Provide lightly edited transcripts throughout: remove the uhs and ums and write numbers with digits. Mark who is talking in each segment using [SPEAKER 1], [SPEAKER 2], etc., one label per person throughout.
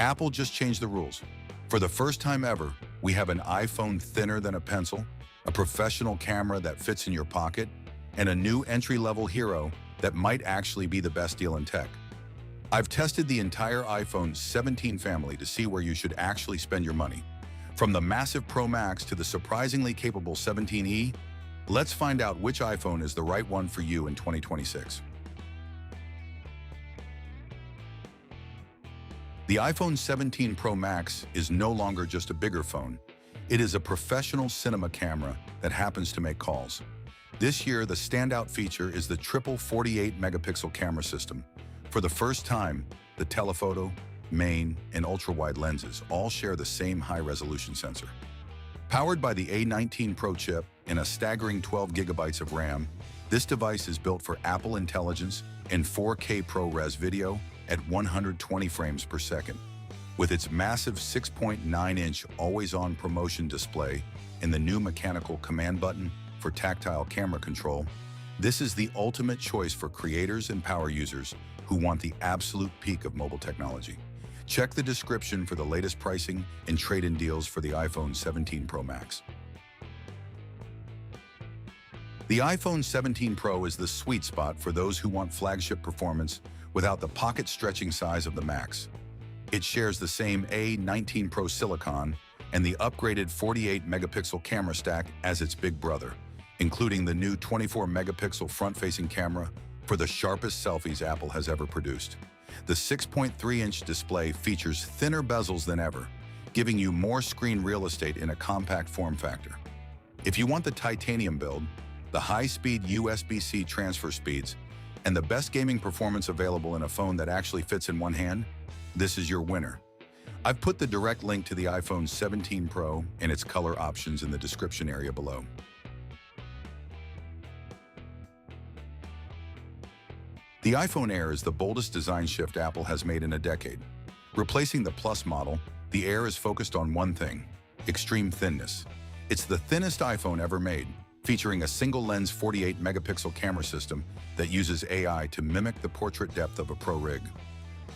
[SPEAKER 1] Apple just changed the rules. For the first time ever, we have an iPhone thinner than a pencil, a professional camera that fits in your pocket, and a new entry-level hero that might actually be the best deal in tech. I've tested the entire iPhone 17 family to see where you should actually spend your money. From the massive Pro Max to the surprisingly capable 17e, let's find out which iPhone is the right one for you in 2026. The iPhone 17 Pro Max is no longer just a bigger phone. It is a professional cinema camera that happens to make calls. This year, the standout feature is the triple 48-megapixel camera system. For the first time, the telephoto, main, and ultra-wide lenses all share the same high-resolution sensor. Powered by the A19 Pro chip and a staggering 12 gigabytes of RAM, this device is built for Apple Intelligence and 4K ProRes video at 120 frames per second. With its massive 6.9-inch always-on promotion display and the new mechanical command button for tactile camera control, this is the ultimate choice for creators and power users who want the absolute peak of mobile technology. Check the description for the latest pricing and trade-in deals for the iPhone 17 Pro Max. The iPhone 17 Pro is the sweet spot for those who want flagship performance without the pocket-stretching size of the Max. It shares the same A19 Pro silicon and the upgraded 48-megapixel camera stack as its big brother, including the new 24-megapixel front-facing camera for the sharpest selfies Apple has ever produced. The 6.3-inch display features thinner bezels than ever, giving you more screen real estate in a compact form factor. If you want the titanium build, the high-speed USB-C transfer speeds, and the best gaming performance available in a phone that actually fits in one hand, this is your winner. I've put the direct link to the iPhone 17 Pro and its color options in the description area below. The iPhone Air is the boldest design shift Apple has made in a decade. Replacing the Plus model, the Air is focused on one thing: extreme thinness. It's the thinnest iPhone ever made, featuring a single-lens 48-megapixel camera system that uses AI to mimic the portrait depth of a Pro rig.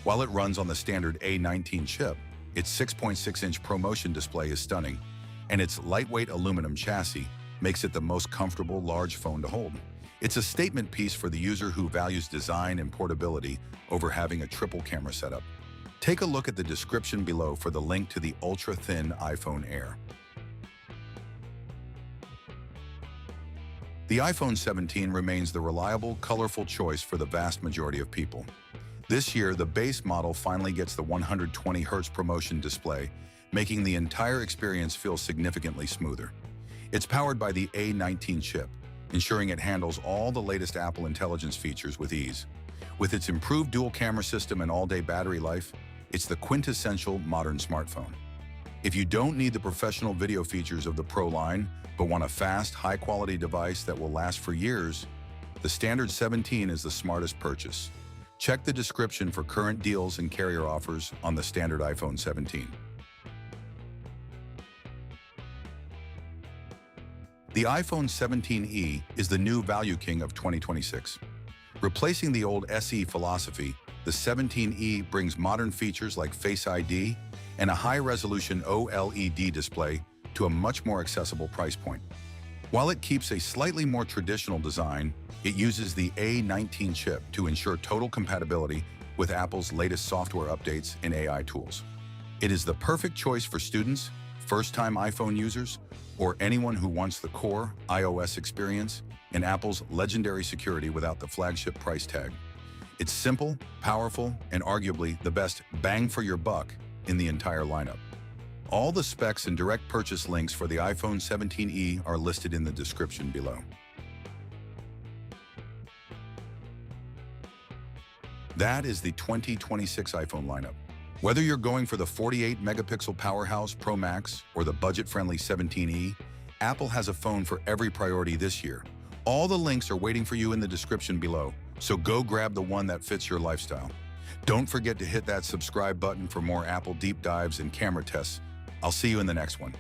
[SPEAKER 1] While it runs on the standard A19 chip, its 6.6-inch ProMotion display is stunning, and its lightweight aluminum chassis makes it the most comfortable large phone to hold. It's a statement piece for the user who values design and portability over having a triple camera setup. Take a look at the description below for the link to the ultra-thin iPhone Air. The iPhone 17 remains the reliable, colorful choice for the vast majority of people. This year, the base model finally gets the 120Hz ProMotion display, making the entire experience feel significantly smoother. It's powered by the A19 chip, ensuring it handles all the latest Apple Intelligence features with ease. With its improved dual camera system and all-day battery life, it's the quintessential modern smartphone. If you don't need the professional video features of the Pro line, but want a fast, high-quality device that will last for years, the standard 17 is the smartest purchase. Check the description for current deals and carrier offers on the standard iPhone 17. The iPhone 17e is the new value king of 2026. Replacing the old SE philosophy, the 17e brings modern features like Face ID and a high-resolution OLED display to a much more accessible price point. While it keeps a slightly more traditional design, it uses the A19 chip to ensure total compatibility with Apple's latest software updates and AI tools. It is the perfect choice for students, first-time iPhone users, or anyone who wants the core iOS experience and Apple's legendary security without the flagship price tag. It's simple, powerful, and arguably the best bang for your buck in the entire lineup. All the specs and direct purchase links for the iPhone 17e are listed in the description below. That is the 2026 iPhone lineup. Whether you're going for the 48-megapixel powerhouse Pro Max or the budget-friendly 17e, Apple has a phone for every priority this year. All the links are waiting for you in the description below, so go grab the one that fits your lifestyle. Don't forget to hit that subscribe button for more Apple deep dives and camera tests. I'll see you in the next one.